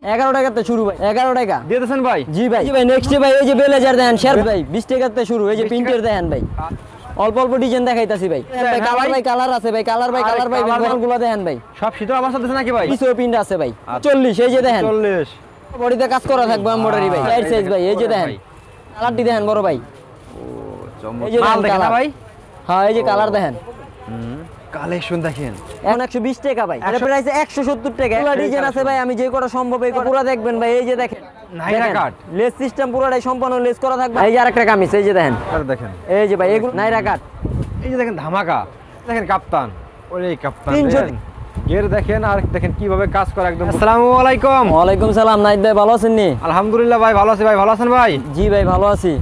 11 টাকাতে শুরু ভাই, 11 টাকা দিয়ে দিয়েছেন ভাই। জি ভাই। জি ভাই, নেক্সট ভাই এই যে ব্লেজার দেখেন শের ভাই 20 টাকাতে শুরু। এই যে প্রিন্টের দেখেন ভাই, অল্প অল্প ডিজাইন দেখাইতাছি ভাই। কালার ভাই কালার আছে ভাই, কালার ভাই কালার ভাই, মালগুলো দেখেন ভাই সব শীতের অবস্থা দিচ্ছে নাকি ভাই? কিছু প্রিন্ট আছে ভাই 40। এই যে দেখেন 40 বডিতে কাজ করা থাকবে এমব্রয়ডারি ভাই, সাইড সাইজ ভাই। এই যে দেখেন কালারটি দেখেন বড় ভাই, এই যে মাল দেখেন না ভাই। হ্যাঁ এই যে কালার দেখেন, কালেকশন দেখেন। এখন 120 টাকা ভাই, এটা প্রাইস 170 টাকা। পুরো ডিজাইন আছে ভাই, আমি যে কটা সম্ভব এই পুরো দেখবেন ভাই। এই যে দেখেন নাইরা কাট লেস সিস্টেম পুরোটাই সম্পূর্ণ লেস করা থাকবে। এই যে আরেকটা কামিজ, এই যে দেখেন দেখেন, এই যে ভাই এগুলো নাইরা কাট। এই যে দেখেন ধামাকা, দেখেন কাপ্তান, ওরে কাপ্তান 300 এর দেখেন। আর দেখেন কিভাবে কাজ করে একদম। আসসালামু আলাইকুম। ওয়ালাইকুম সালাম। নাইদ ভাই ভালো আছেন নি? আলহামদুলিল্লাহ ভাই ভালো আছি। ভাই ভালো আছেন ভাই? জি ভাই ভালো আছি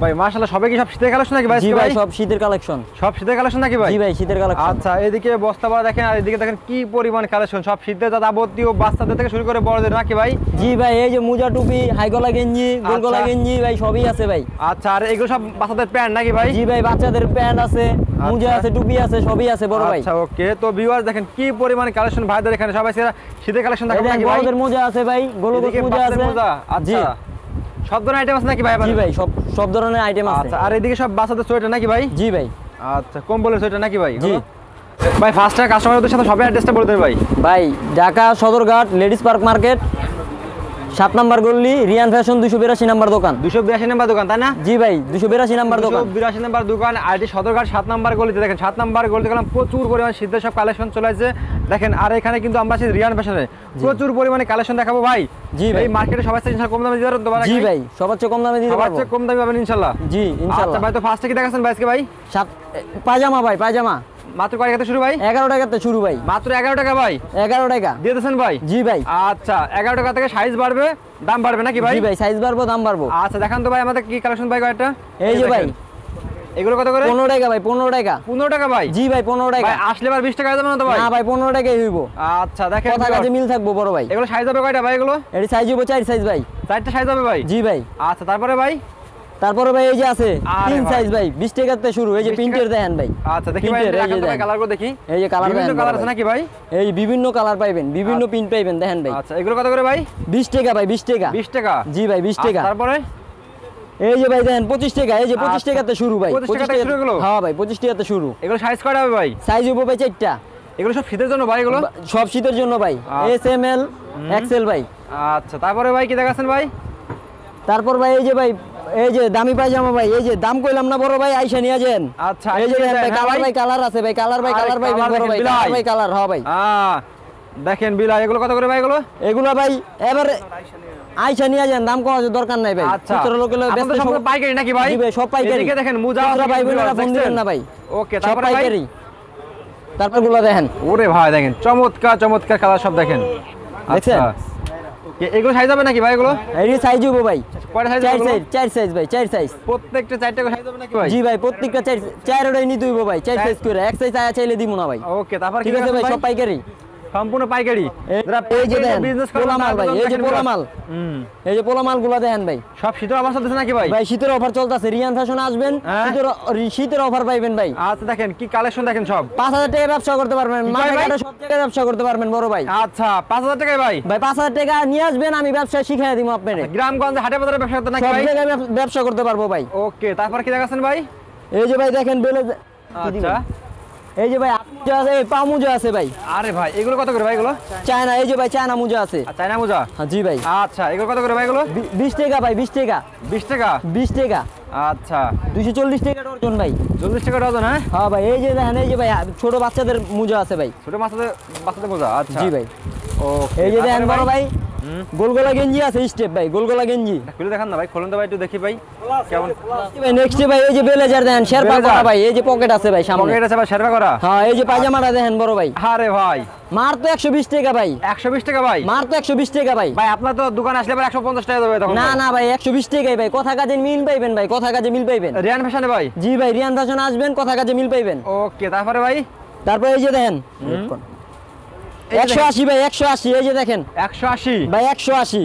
ভাই মাশাআল্লাহ। সবাই কি সব শীতের কালেকশন নাকি ভাই? জি ভাই সব শীতের কালেকশন। সব শীতের কালেকশন নাকি ভাই? জি ভাই শীতের কালেকশন। আচ্ছা, এদিকে বস্তা ভরা দেখেন, আর এদিকে দেখেন কি পরিমাণ কালেকশন। সব শীতের যাবতীয় বাচ্চাদের থেকে শুরু করে বড়দের নাকি ভাই? জি ভাই এই যে মোজা টুপি, হাই গলা গেঞ্জি, গোল গলা গেঞ্জি ভাই সবই আছে ভাই। আচ্ছা, আর এগুলো সব বাচ্চাদের প্যান্ট নাকি ভাই? জি ভাই বাচ্চাদের প্যান্ট আছে, মোজা আছে, টুপি আছে, সবই আছে বড় ভাই। আচ্ছা ওকে। তো ভিউয়ার্স দেখেন কি পরিমাণ কালেকশন ভাইদের এখানে। সবাই শীতের কালেকশন দেখেন নাকি ভাই? বড়দের মোজা আছে ভাই, গোলগোল মোজা আছে। আচ্ছা, সব ধরনের আইটেম আছে নাকি ভাই? জি ভাই সব ধরনের আইটেম আছে। আচ্ছা, আর এদিকে সব বাচ্চাদের সোয়েটার নাকি ভাই? জি ভাই। আচ্ছা, কম্বলের সোয়েটার নাকি ভাই? জি ভাই ফার্স্টে কাস্টমারদের সাথে সবাই অ্যাড্রেসটা বলে দেন ভাই। ভাই Dhaka Sadarghat ladies park market 7 number গলি, রিয়ান ফ্যাশন 282 নাম্বার দোকান। 282 নাম্বার দোকান তাই না? জি ভাই 282 নাম্বার দোকান। 282 নাম্বার দোকান, আইডি সদরঘাট 7 নাম্বার গলিতে। দেখেন 7 নাম্বার গলিতে গেলাম, প্রচুর পরিমাণে শীতের সব কালেকশন চলে আসছে দেখেন। আর এখানে কিন্তু আমরা আছি রিয়ান ফ্যাশনে, প্রচুর পরিমাণে কালেকশন দেখাবো ভাই। জি ভাই, এই মার্কেটে সবাই ইনশাআল্লাহ কম দামে দিতে পারবেন। জি ভাই সবচেয়ে কম দামে দিতে পারবো, সবচেয়ে কম দামে পাবেন ইনশাআল্লাহ। জি ইনশাআল্লাহ। আচ্ছা ভাই, তো ফার্স্টে কি দেখাচ্ছেন ভাই আজকে ভাই? পায়জামা ভাই, পায়জামা মাত্র কয় টাকাতে শুরু ভাই? 11 টাকাতে শুরু ভাই। মাত্র 11 টাকা ভাই? 11 টাকা দিয়ে দিয়েছেন ভাই? জি ভাই। আচ্ছা, 11 টাকা থেকে সাইজ বাড়বে, দাম বাড়বে নাকি ভাই? জি ভাই সাইজ বাড়বো, দাম বাড়বো। আচ্ছা দেখান তো ভাই আমাদের কি কালেকশন ভাই কয়টা। এই যে ভাই এগুলো কত করে? 15 টাকা ভাই, 15 টাকা। 15 টাকা ভাই? জি ভাই 15 টাকা। ভাই আসলে আবার 20 টাকা যাবে না তো ভাই? না ভাই 15 টাকাই হইব। আচ্ছা দেখেন কথা কাজে মিল থাকবো বড় ভাই। এগুলো সাইজ হবে কয়টা ভাই? এগুলো এর সাইজ হইব 4 সাইজ ভাই। 4টা সাইজ হবে ভাই? জি ভাই। আচ্ছা তারপরে ভাই? তারপরে ভাই এই যে আছে আরে 3 ভাই। সাইজ ভাই, 20 টাকাতে শুরু। এই যে 20 প্রিন্টের টাকা? দেখেন ভাই। আচ্ছা দেখি ভাই, প্রিন্টের, এই যে দেখান তো ভাই দেখেন। কালারগুলো দেখি। এই যে কালার বিভিন্ন দেখেন কালার বড় আছে ভাই। নাকি ভাই? এই বিভিন্ন কালার পাইবেন, বিভিন্ন প্রিন্ট পাইবেন দেখেন ভাই। আচ্ছা, এগুলো কত করে ভাই? 20 টাকা ভাই, 20 টাকা। 20 টাকা? জি ভাই 20 টাকা। আচ্ছা, তারপরে? এই যে ভাই দেখেন 25 টাকা। এই যে 25 টাকাতে শুরু ভাই। 25 টাকা থেকে শুরু এগুলো? হ্যাঁ ভাই 25 টাকাতে শুরু। এগুলো সাইজ কয়টা হবে ভাই? সাইজ হইব ভাই 4টা। এগুলো সব শীতের জন্য ভাই? এগুলো সব শীতের জন্য ভাই, এস এম এল এক্সেল ভাই। আচ্ছা, তারপরে ভাই কি দেখাচ্ছেন ভাই? তারপর ভাই এই যে ভাই এই যে দামি পায়জামা ভাই, এই যে দাম কইলাম না বড় ভাই, আইসা নিয়ে যান। আচ্ছা, এই যে আইসা নিয়ে দেখেন ভাই, যান, কালার হ্যাঁ ভাই কালার আছে ভাই, কালার ভাই আরে কালার ভাই কালার বড় দেখেন, ভাই, বিলাই। কালার ভাই কালার। হ্যাঁ ভাই দেখেন বিলাই। এগুলো কত করে ভাই? এগুলো এগুলা ভাই এবারে আইসা নিয়ে যান, দাম কম আছে, দরকার নাই ভাই। আচ্ছা, খুচরা লোকের ব্যস্ত আপনাদের সব সব পাইকারি নাকি ভাই? জি ভাই সব পাইকারি। এদিকে দেখেন মোজা খুচরা ভাই বোনেরা ফোন দিবেন না ভাই। ওকে, সব তারপরে ভাই? পাইকারি। তারপর গুলো দেখেন, ওরে ভাই দেখেন চমৎকার চমৎকার কালার সব দেখেন। দেখছেন? এগুলো সাইজ হবে নাকি ভাই? এগুলো এই সাইজ হইব ভাই কয়টা সাইজ? 4 সাইজ ভাই, 4 সাইজ। প্রত্যেকটা 4টা সাইজ হবে নাকি ভাই? জি ভাই প্রত্যেকটা 4 ওটাই নিতে হইব ভাই, 4 সাইজ করে। এক সাইজ আয়া চাইলে দিব না ভাই। ওকে, তারপর ঠিক আছে ভাই, সব পাইকারি, সম্পূর্ণ পাইকারি। এই যে দেখেন পোলা মাল ভাই, এই যে পোলা মাল, এই যে পোলা মালগুলো দেখেন ভাই। সব শীতের অবস্থা দিচ্ছে নাকি ভাই? ভাই শীতের অফার চলতেছে, রিয়ান ফ্যাশন আসবেন, শীতের অফার পাইবেন ভাই। আচ্ছা দেখেন কি কালেকশন দেখেন সব। 5000 টাকা ব্যবসা করতে পারবেন, মাঠে ঘাটে সব জায়গায় ব্যবসা করতে পারবেন বড় ভাই। আচ্ছা, 5000 টাকায় ভাই? ভাই 5000 টাকা নিয়ে আসবেন, আমি ব্যবসা শিখিয়ে দিব আপনারে। গ্রামগঞ্জে হাটে বাজারে ব্যবসা করতে নাকি সব ভাই? জায়গায় ব্যবসা করতে পারবো ভাই। ওকে, তারপর কি দেখাচ্ছেন ভাই? এই যে ভাই দেখেন বেলে, আচ্ছা, এই যে ভাই মোজা আছে, পা মোজা আছে ভাই। আরে ভাই এগুলো কত করে ভাই? এগুলো চায়না, এই যে ভাই চায়না মোজা আছে। চায়না মোজা? হ্যাঁ জি ভাই। আচ্ছা, এগুলো কত করে ভাই? এগুলো 20 টাকা ভাই, 20 টাকা। 20 টাকা? 20 টাকা। আচ্ছা, 240 টাকা ডজন ভাই। 40 টাকা ডজন? হ্যাঁ হ্যাঁ ভাই, এই যে দেখেন, এই যে ভাই ছোট বাচ্চাদের মোজা আছে ভাই। ছোট বাচ্চাদের মোজা? আচ্ছা জি ভাই। ওকে, এই যে দেখেন বড় ভাই গোলগলা গেঞ্জি আছে, স্টেপ ভাই, গোলগলা গেঞ্জি। খুলে দেখান না ভাই, খুলুন তো ভাই একটু দেখি ভাই কেমন। ভাই নেক্সট ভাই এই যে ব্লেজার দেখেন, শেরপা করা ভাই, এই যে পকেট আছে ভাই সামনে। পকেট আছে ভাই, শেরপা করা? হ্যাঁ, এই যে পায়জামাটা দেখেন বড় ভাই। আরে ভাই মার তো 120 টাকা ভাই। 120 টাকা ভাই? মার তো 120 টাকা ভাই। ভাই আপনার তো দোকানে আসলে আবার 150 টাকা দেবে তখন। না না ভাই 120 টাকাই ভাই, কথা কাজে মিল পাইবেন ভাই, কথা কাজে মিল পাইবেন। রিয়ান ফ্যাশনে ভাই? জি ভাই, রিয়ান ফ্যাশন আসবেন, কথা কাজে মিল পাইবেন। ওকে, তারপরে ভাই? তারপর এই যে দেখেন 180 ভাই, 180। এই যে দেখেন 180 ভাই, 180।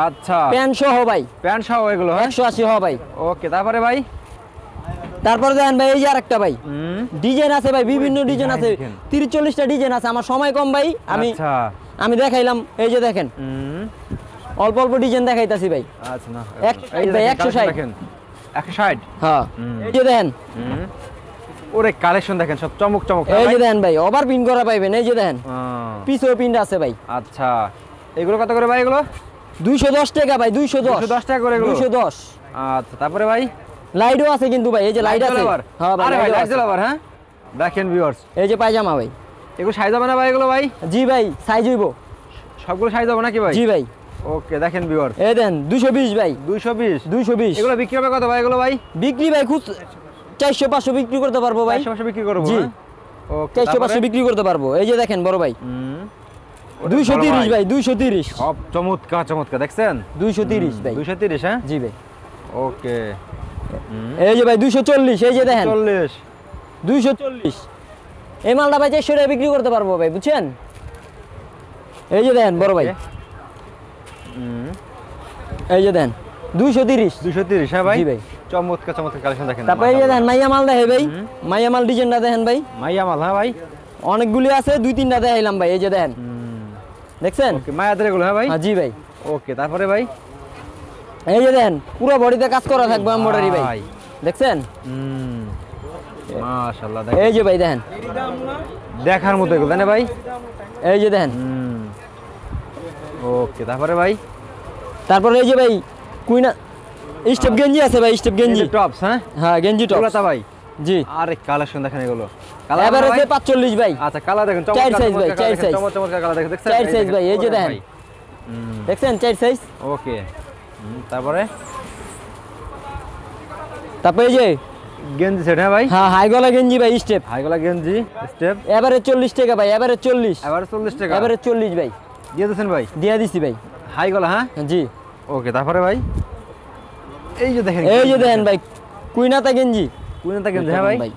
আচ্ছা, প্যান্ট সহ ভাই, প্যান্ট সহ এগুলো? 180 হ ভাই। ওকে, তারপরে ভাই? তারপর দেখেন ভাই এই যে আরেকটা ভাই ডিজাইন আছে ভাই, বিভিন্ন ডিজাইন আছে, দেখেন। 30-40টা ডিজাইন আছে। আমার সময় কম ভাই, আমি আচ্ছা আমি দেখাইলাম, এই যে দেখেন অল্প অল্প ডিজাইন দেখাইতাছি ভাই। আচ্ছা না এই ভাই 160 দেখেন 160। হ্যাঁ এই যে দেখেন, ওরে কালেকশন দেখেন সব চমক চমক। এই যে দেখেন ভাই ওভার পিন করা পাইবেন, এই যে দেখেন পিছও পিন আছে ভাই। আচ্ছা এগুলো কত করে ভাই এগুলো? 210 টাকা ভাই, 210 টাকা করে এগুলো। 210। আচ্ছা তারপরে ভাই লাইটও আছে কিন্তু ভাই, এই যে লাইট আছে। হ্যাঁ ভাই light লাইট আছে। জ্বালাবার। হ্যাঁ দেখেন ভিউয়ার্স, এই যে পায়জামা ভাই। এগুলো সাইজ হবে না ভাই এগুলো ভাই? জি ভাই সাইজ হইব, সবগুলো সাইজ হবে নাকি ভাই? জি ভাই। ওকে দেখেন ভিউয়ার্স, এই দেন 220 ভাই, 220 এগুলো বিক্রি হবে কত ভাই এগুলো ভাই? বিক্রি ভাই খুব 400 500 বিক্রি করতে পারবো ভাই। 500 বিক্রি করব। জি ওকে 400 500 বিক্রি করতে পারবো। এই যে দেখেন বড় ভাই 230 ভাই, 230 সব চমৎকার চমৎকার দেখছেন। 230 ভাই, 230। হ্যাঁ জি ভাই। ওকে এই যে ভাই 240, এই যে দেখেন 40। 240। এই মালটা ভাই 400 টাকা বিক্রি করতে পারবো ভাই, বুঝছেন? এই যে দেখেন বড় ভাই, এই যে দেখেন 230। 230। হ্যাঁ ভাই জি ভাই। চমৎকার চমৎকার কালেকশন দেখেন। তারপরে এই যে দেখেন মাইয়া মাল দেখে ভাই, মাইয়া মাল ডিজাইনটা দেখেন ভাই, মাইয়া মাল। হ্যাঁ ভাই অনেকগুলি আছে, 2-3টা দেখাইলাম ভাই। এই যে দেখেন দেখছেন? ওকে মায়াদের এগুলো। হ্যাঁ ভাই। হ্যাঁ জি ভাই। ওকে তারপরে ভাই এই যে দেখেন পুরো বডিতে কাজ করা থাকবে এমব্রয়ডারি ভাই, দেখছেন? মাশাআল্লাহ এই যে ভাই দেখেন দেখার মতো এগুলো তাই না ভাই? এই যে দেখেন। ওকে তারপরে ভাই তারপরে এই যে ভাই কুইনা স্টেপ গেঞ্জি আছে ভাই, স্টেপ গেঞ্জি টপস। হ্যাঁ হ্যাঁ গেঞ্জি টপ এগুলো তা ভাই। জি আরে কালেকশন দেখেন এগুলো। এভারেজে 45 ভাই। আচ্ছা কালার দেখেন চার size ভাই, চার size। চমৎকার কালার দেখেন। দেখছেন? 4 সাইজ ভাই, এই যে দেখেন দেখছেন 4 সাইজ। ওকে তারপরে তারপরে এই যে গেঞ্জি সেট। হ্যাঁ ভাই হ্যাঁ হাই গলা গেঞ্জি ভাই, স্টেপ হাই গলা গেঞ্জি স্টেপ। এভারেজ 40 টাকা ভাই, এভারেজ 40, এবারে 40 টাকা এভারেজ 40 ভাই দিয়ে দিয়েছেন ভাই? দিয়া দিছি ভাই। হাই গলা। হ্যাঁ জি ওকে তারপরে ভাই এই যে দেখেন, এই যে দেখেন ভাই কুইনাতা গেঞ্জি, কোনটা গেঞ্জি? হ্যাঁ ভাই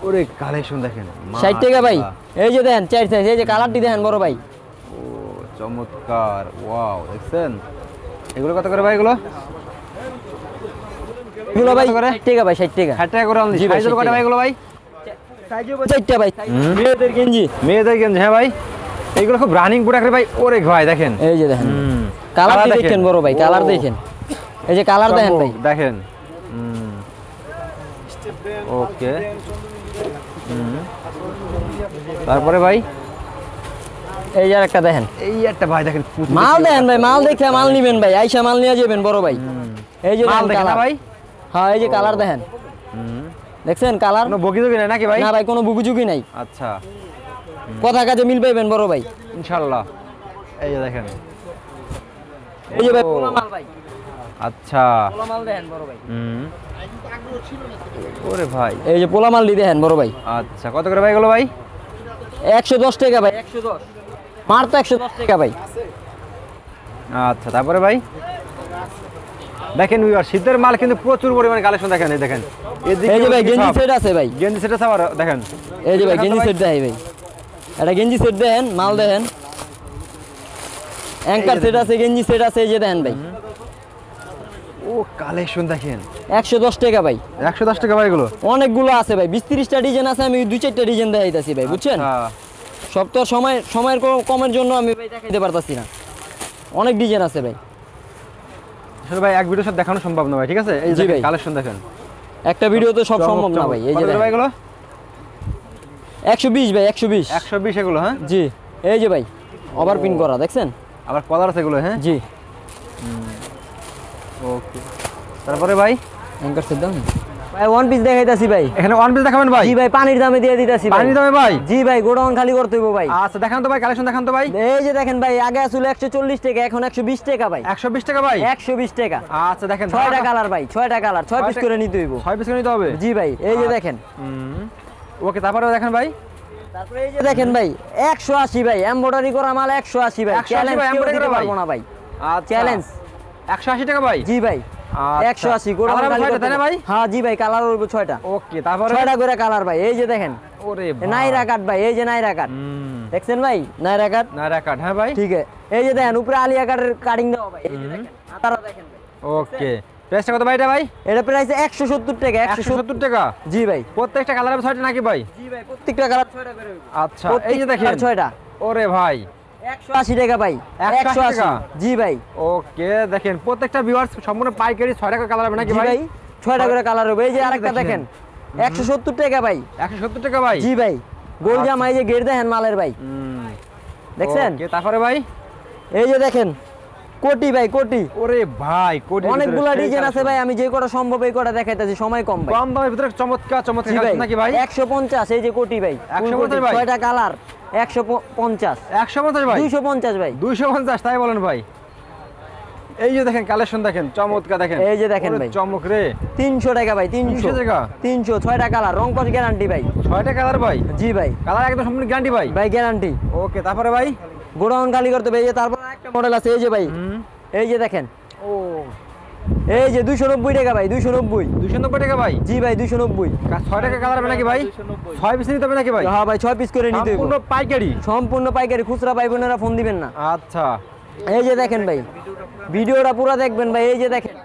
ওরে কালেকশন দেখেন 60 টাকা ভাই। মাশাআল্লাহ। এই যে দেখেন 4 সাইজ, এই যে কালারটি দেখেন বড় ভাই, ও চমৎকার ওয়াও দেখছেন। এগুলো কত করে ভাই এগুলো? এগুলো ভাই কত করে? 60 টাকা ভাই, 60 টাকা। 60 টাকা করে অনলি। জি ভাই, সাইজ 60 কত টাকা। ভাই এগুলো ভাই? সাইজও 4টা ভাই, মেয়েদের গেঞ্জি। মেয়েদের গেঞ্জি। হ্যাঁ ভাই এইগুলো খুব রানিং প্রোডাক্ট ভাই। ওরে ভাই দেখেন এই যে দেখেন কালার দেখেন বড় ভাই, কালার দেখেন, এই যে কালার দেখেন ভাই। দেখেন ওকে তারপরে ভাই এই যে একটা দেখেন এই একটা ভাই দেখেন মাল দেখেন ভাই, মাল দেখে মাল নিবেন ভাই, আইসা মাল নিয়ে যাবেন বড় ভাই। এই যে মাল দেখেন দেখেন না কালার ভাই? হ্যাঁ এই যে কালার দেখেন, দেখছেন কালার? কোনো বগি নাই নাকি ভাই? না ভাই কোনো বুকুচুকি নাই, আচ্ছা কথা কাজে মিল পাইবেন বড় ভাই। ইনশাআল্লাহ। এই যে দেখেন এই যে ভাই ও। পোলা মাল ভাই, আচ্ছা পোলা মাল দেখেন বড় ভাই। ওরে ভাই এই যে পোলা মাল দেখেন বড় ভাই, আচ্ছা কত করে ভাই এগুলো ভাই? 110 টাকা ভাই, 110 মার তো 110 টাকা ভাই। আচ্ছা তারপরে ভাই দেখেন ভিউয়ার শীতের মাল কিন্তু প্রচুর পরিমাণে কালেকশন দেখেন। এই দেখেন এই যে ভাই গেঞ্জি সেট আছে ভাই, গেঞ্জি সেট আছে আবার দেখেন। এই যে ভাই গেঞ্জি সেট দেখাই ভাই, এটা গেঞ্জি সেট দেখেন, মাল দেখেন, অ্যাঙ্কার সেট আছে, গেঞ্জি সেট আছে, এই যে দেখেন ভাই ও কালেকশন দেখেন 110 টাকা ভাই। 110 টাকা ভাই এগুলো? অনেকগুলো আছে ভাই, 20-30টা ডিজাইন আছে, আমি 2-4টা ডিজাইন দেখাইতাছি ভাই, বুঝছেন? আচ্ছা, সব তো সময়ের কমের জন্য আমি ভাই দেখাইতে পারতাছি না, অনেক ডিজাইন আছে ভাই। আসলে ভাই এক ভিডিওর সাথে দেখানো সম্ভব না ভাই, ঠিক আছে? এই জি যে ভাই। কালেকশন দেখেন একটা ভিডিওতে সব সম্ভব না ভাই। এই যে কত করে ভাই এগুলো? 120 ভাই, 120। 120 এগুলো? হ্যাঁ জি এই যে ভাই ওভার পিন করা, দেখছেন? আবার কলার আছে এগুলো? হ্যাঁ জি ওকে তারপরে ভাই অ্যাঙ্কার সেট দাও না ভাই, ওয়ান পিস দেখাইতাছি ভাই। এখানে ওয়ান পিস দেখাবেন ভাই? জি ভাই পানির দামে দিয়ে দিতাছি ভাই। পানি দামে ভাই? জি ভাই গোডাউন খালি করতে হইব ভাই। আচ্ছা দেখান তো ভাই, কালেকশন দেখান তো ভাই। এই যে দেখেন ভাই, আগে আসলে 140 টাকা, এখন 120 টাকা ভাই। 120 টাকা ভাই? 120 টাকা। আচ্ছা দেখেন 6টা কালার ভাই, 6টা কালার, 6 পিস করে নিতে হইব। 6 পিস করে নিতে হবে? জি ভাই এই যে দেখেন। ওকে তারপরে দেখেন ভাই। তারপরে এই যে দেখেন ভাই 180 ভাই, এমব্রয়ডারি করা মাল 180 ভাই। 180 চ্যালেঞ্জ ভাই, কেউ embroidery দিতে করা পারবো না ভাই, আচ্ছা চ্যালেঞ্জ। 180 টাকা ভাই? জি ভাই আচ্ছা। 180 গোডাউন কালার খালি ছয়টা করতে তাই না ভাই? হ্যাঁ জি ভাই কালার হইব 6টা। ওকে তারপরে 6টা করে কালার ভাই। এই যে দেখেন ওরে নাইরা কাট ভাই, এই যে নাইরা কাট দেখছেন ভাই, নাইরা কাট। নাইরা কাট? হ্যাঁ ভাই ঠিক আছে এই যে দেখেন উপরে আলিয়া কাটের কাটিং দেওয়া ভাই, এই যে দেখেন আতারা দেখেন ভাই। ওকে প্রাইসটা কত ভাই এটা ভাই? এটা প্রাইস 170 টাকা। 170 টাকা? জি ভাই। প্রত্যেকটা কালারের 6টা নাকি ভাই? জি ভাই প্রত্যেকটা কালার 6টা করে হইব। আচ্ছা এই যে দেখেন 6টা ওরে ভাই 180 টাকা ভাই, 180 টাকা? জি ভাই। ওকে দেখেন প্রত্যেকটা ভিউয়ার্স সম্পূর্ণ পাইকারি 6 টাকা কালার হবে নাকি জি ভাই? ভাই 6 টাকা করে কালার হবে। এই যে এই যে আরেকটা দেখেন। দেখেন 170 টাকা ভাই। 170 টাকা ভাই? জি ভাই, গোল জামা, এই যে গের দেখেন মালের ভাই, দেখছেন? ওকে তারপরে ভাই? এই যে দেখেন কোটি ভাই, কোটি। ওরে ভাই কোটি অনেকগুলা ডিজাইন আছে ভাই, আমি যে কটা সম্ভব এই কটা দেখাইতেছি, সময় কম ভাই। কম দামের ভিতরে চমৎকার চমৎকার জি ভাই, কালেকশন নাকি ভাই? 150 এই যে কোটি ভাই, 150 ভাই? 6টা কালার 150, 150 ভাই? 250 ভাই। 250 তাই বলেন ভাই? এই যে দেখেন কালেকশন দেখেন চমৎকার দেখেন, এই যে দেখেন ওরে ভাই। চমক রে। 300 টাকা ভাই, 300 টাকা? 300, 6টা কালার, রং কস গ্যারান্টি ভাই। 6টা কালার ভাই? জি ভাই, কালার একদম সম্পূর্ণ গ্যারান্টি ভাই? ভাই গ্যারান্টি। ওকে তারপরে ভাই? গোডাউন খালি করতে হবে। এই যে তারপর একটা মডেল আছে, এই যে ভাই, এই যে দেখেন, ও এই যে 290 টাকা ভাই, 290। 290 টাকা ভাই? জি ভাই 290। 6 টাকা কালার হবে নাকি ভাই? 6 পিস নিতে হবে নাকি ভাই? হ্যাঁ ভাই 6 পিস করে নিতে সম্পূর্ণ হবে, পাইকারি? সম্পূর্ণ পাইকারি। খুচরা ভাই বোনেরা ফোন দিবেন না। আচ্ছা এই যে দেখেন ভাই, ভিডিওটা পুরো দেখবেন ভাই। এই যে দেখেন,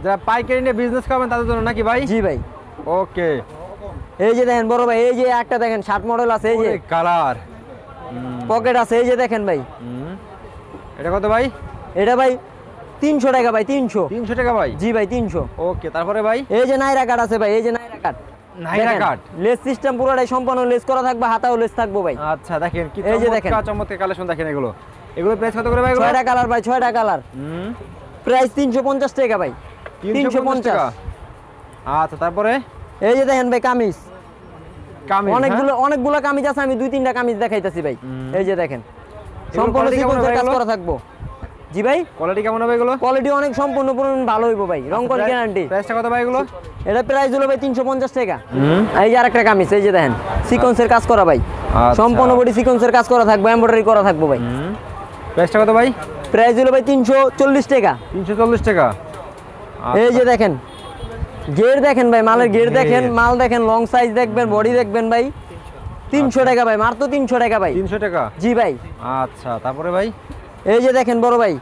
যারা পাইকারি নিয়ে বিজনেস করবেন তাদের জন্য নাকি ভাই? জি ভাই। ওকে এই যে দেখেন বড় ভাই, এই যে একটা দেখেন 60 মডেল আছে, এই যে কালার পকেট আছে, এই যে দেখেন ভাই। এটা কত ভাই? এটা ভাই 300 টাকা ভাই, 300। 300 টাকা ভাই? জি ভাই 300। ওকে তারপরে ভাই? এই যে নাইরা কাট আছে ভাই, এই যে নাইরা কাট। নাইরা কাট? লেস সিস্টেম পুরোটাই সম্পূর্ণ লেস করা থাকবে, হাতাও লেস থাকবে ভাই। আচ্ছা দেখেন কি এই যে দেখেন। চমৎকার চমৎকার কালেকশন দেখেন এগুলো। এগুলো প্রাইস কত করে ভাই এগুলো? 6টা কালার ভাই, 6টা কালার, প্রাইস 350 টাকা ভাই, 350 টাকা। 350। আচ্ছা তারপরে? এই যে দেখেন ভাই কামিজ, কামিজ অনেকগুলো কামিজ আছে, আমি 2-3টা কামিজ দেখাইতাছি ভাই। এই যে দেখেন সম্পূর্ণ quality কেমন সিকোয়েন্সের হবে কাজ এগুলো? করা থাকবো। জি ভাই, কোয়ালিটি কেমন হবে এগুলো? কোয়ালিটি অনেক সম্পূর্ণ ভালো হইব ভাই, রং কস গ্যারান্টি। প্রাইসটা কত ভাই এগুলো? এটা প্রাইস হলো ভাই 350 টাকা। এই যে আরেকটা কামিজ, এই যে দেখেন সিকোয়েন্সের কাজ করা ভাই, আচ্ছা। সম্পূর্ণ বডি সিকোয়েন্সের কাজ করা থাকবে, এমব্রয়ডারি করা থাকবে ভাই। প্রাইসটা কত ভাই? প্রাইস হলো ভাই 340 টাকা। 340 টাকা। এই যে দেখেন গের দেখেন ভাই, মালের গের দেখেন, মাল দেখেন, লং সাইজ দেখবেন, বডি দেখবেন ভাই। 300 টাকা ভাই, মাত্র 300 টাকা ভাই। 300 টাকা? জি ভাই। আচ্ছা তারপরে ভাই? এই যে দেখেন বড় ভাই,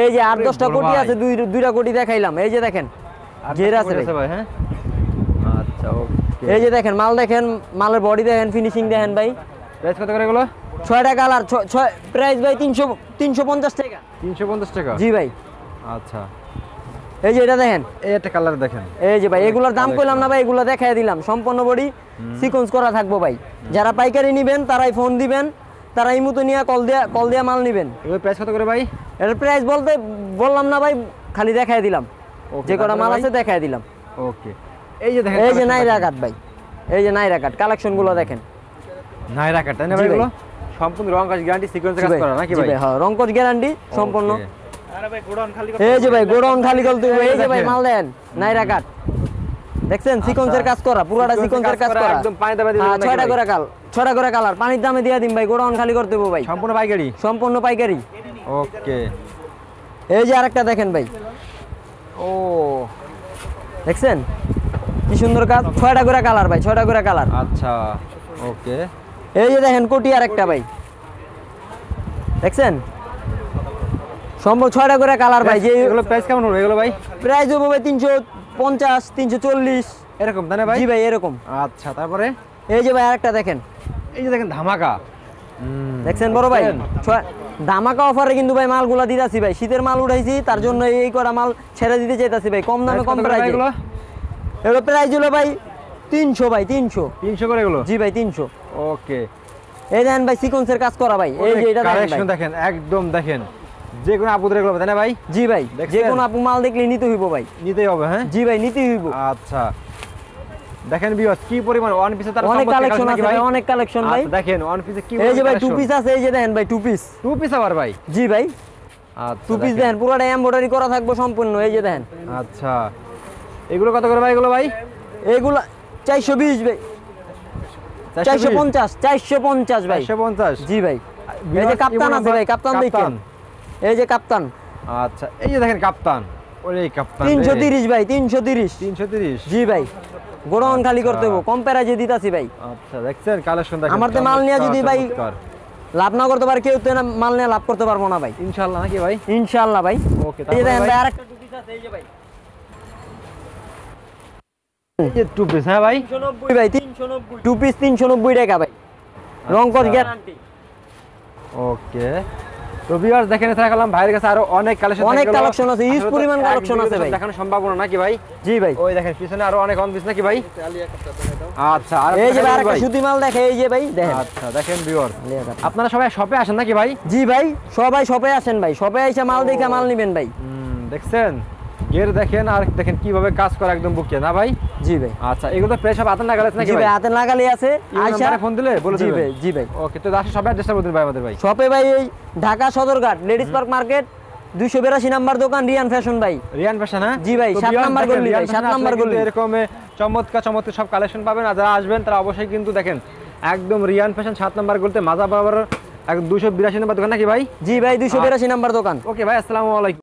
এই যে 8-10টা বড় কোটি ভাই। আছে, দুইটা কোটি দেখাইলাম। এই যে দেখেন গের আছে ভাই। ভাই হ্যাঁ আচ্ছা ওকে। এই যে দেখেন মাল দেখেন, মালের বডি দেখেন, ফিনিশিং দেখেন ভাই। প্রাইস কত করে এগুলো? 6টা কালার, প্রাইস ভাই 350 টাকা। 350 টাকা? জি ভাই। আচ্ছা এই যে এটা দেখেন, এই একটা কালার দেখেন। এই যে ভাই এগুলোর দাম কইলাম না ভাই, এগুলো দেখাই দিলাম। সম্পূর্ণ বডি সিকোয়েন্স করা থাকবো ভাই। যারা পাইকারি নেবেন তারাই ফোন দিবেন, তারা এই মতো নিয়ে কল দিয়া মাল নেবেন। এগুলোর প্রাইস কত করে ভাই? এর প্রাইস বলতে বললাম না ভাই, খালি দেখাই দিলাম। Okay, যে কটা তারপরে মাল ভাই? আছে দেখাই দিলাম। ওকে এই যে দেখেন এই যে collection নাইরা দেখেন। কাট ভাই, এই যে নাইরা কাট কালেকশন গুলো দেখেন। নাইরা কাট তাই না জি ভাই ভাই। এগুলো? সম্পূর্ণ রং কাজ গ্যারান্টি সিকোয়েন্সে কাজ করা নাকি জি ভাই? ভাই, হ্যাঁ রং কস গ্যারান্টি সম্পূর্ণ। Okay. এই যে ভাই গোডাউন খালি করতে হবে। এই যে ভাই দেখেন। মাল দেন নাইরা কাট, দেখছেন সিকোয়েন্সের কাজ করা, পুরোটা সিকোয়েন্সের কাজ করা। একদম পানি দামে দিবেন হ্যাঁ, নাকি 6টা ভাই? করে কাল, 6টা করে কালার, পানির দামে দিয়ে দিন ভাই। গোডাউন খালি করতে হবে ভাই, সম্পূর্ণ পাইকারি? সম্পূর্ণ পাইকারি। ওকে এই যে আরেকটা দেখেন ভাই, ও দেখছেন কি সুন্দর কাজ। 6টা করে কালার ভাই, 6টা করে কালার। আচ্ছা ওকে এই যে দেখেন কোটি আরেকটা ভাই, দেখছেন সম্ভব 6টা করে কালার ভাই। যে এগুলো প্রাইস কেমন হবে এগুলো ভাই? প্রাইস হবে ভাই 350, 340। এরকম তাই না ভাই? জি ভাই এরকম। আচ্ছা তারপরে? এই যে ভাই আরেকটা দেখেন, এই যে দেখেন ধামাকা। দেখছেন বড় ভাই, ধামাকা অফারে কিন্তু ভাই মালগুলা দিতাছি ভাই। শীতের মাল উঠাইছি, তার জন্য এই কটা মাল ছেড়ে দিতে চাইতাছি ভাই, কম দামে কম প্রাইসে। এগুলো এগুলো প্রাইস হলো ভাই 300 ভাই, 300। 300 করে এগুলো? জি ভাই 300। ওকে এই দেখেন ভাই সিকোয়েন্সের কাজ করা ভাই। এই যে এটা দেখেন কালেকশন ভাই। দেখেন একদম দেখেন, যে কোনো আপুদের এগুলো তাই না ভাই? জি ভাই, দেখছেন? যে কোনো আপু মাল দেখলে নিতে হইব ভাই। নিতেই হবে হ্যাঁ? জি ভাই নিতে হইব। আচ্ছা দেখেন ভিউয়ার্স কি পরিমাণ ওয়ান পিসে তার অনেক কালেকশন আছে ভাই, অনেক কালেকশন ভাই। আচ্ছা দেখেন ওয়ান পিসে কি এই যে ভাই টু পিস আছে, এই যে দেখেন ভাই টু পিস। টু পিস আবার ভাই? জি ভাই আচ্ছা টু পিস দেখেন, পুরোটা এমব্রয়ডারি করা থাকবে সম্পূর্ণ। এই যে দেখেন। আচ্ছা এগুলো কত করে ভাই এগুলো ভাই? এইগুলা 420 ভাই, 450, 450 ভাই। 450? জি ভাই। এই যে কাপ্তান আছে ভাই, কাপ্তান দেখেন। এই যে কাপ্তান। আচ্ছা এই যে দেখেন কাপ্তান, ওরে কাপ্তান 330 ভাই, 330। 330? জি ভাই গোডাউন খালি করতে হবে, কম প্রাইজে দিতাছি ভাই। আচ্ছা দেখছেন কালেকশন দেখেন। আমার তো মাল নিয়ে যদি ভাই লাভ না করতে পারে, কেউ তো না মাল নিয়ে লাভ করতে পারবো না ভাই। ইনশাআল্লাহ নাকি ভাই? ইনশাআল্লাহ ভাই। ওকে এই যে দেখেন ভাই ভাই আরেকটা টু পিস আছে, এই যে ভাই এই যে টু পিস হ্যাঁ ভাই? 390 ভাই, 390 টু পিস 390 টাকা ভাই, রং কস গ্যারান্টি। ওকে, তো ভিউয়ার্স দেখেন এছাড়া গেলাম ভাইয়ের কাছে আরো অনেক কালেকশন অনেক কালেকশন আছে, হিউজ পরিমাণ কালেকশন আছে ভাই। দেখানো সম্ভব না নাকি ভাই? জি ভাই, ওই দেখেন পিছনে আরো অনেক অন পিস নাকি ভাই? আচ্ছা, আর এই যে ভাই ভাই আরেকটা সুতি মাল দেখে, এই যে ভাই দেখেন। আচ্ছা দেখেন ভিউয়ার্স, আপনারা সবাই শপে আসেন নাকি ভাই? জি ভাই, সবাই শপে আসেন ভাই, শপে এসে মাল দেখে মাল নেবেন ভাই। দেখছেন গের দেখেন, আর দেখেন কিভাবে কাজ করে একদম বুকে না ভাই? জি ভাই। আচ্ছা, এগুলো তো প্রায় সব হাতে নাগালে আছে নাকি জি ভাই? ভাই, হাতে নাগালি আছে, আয়শা ফোন দিলে বলে জি দিবেন। ভাই, জি ভাই। ওকে, তো দাসে সবাই অ্যাড্রেসটা বলে দিন ভাই আমাদের ভাই। শপে ভাই এই Dhaka Sadarghat ladies park market 282 number দোকান, রিয়ান ফ্যাশন ভাই। রিয়ান ফ্যাশন, হ্যাঁ জি ভাই, তো 7 ভিউয়ার্স নাম্বার দেখেন, গলি ভাই, রিয়ান 7 ফ্যাশনে নাম্বার আসলে কিন্তু গলি। এরকম চমৎকার চমৎকার সব কালেকশন পাবেন, আর যারা আসবেন তারা অবশ্যই কিন্তু দেখেন একদম রিয়ান ফ্যাশন 7 নাম্বার গলিতে মাজা বাবার একদম 282 নাম্বার দোকান নাকি ভাই? জি ভাই, 282 নাম্বার দোকান। ওকে ভাই, আসসালামু আলাইকুম।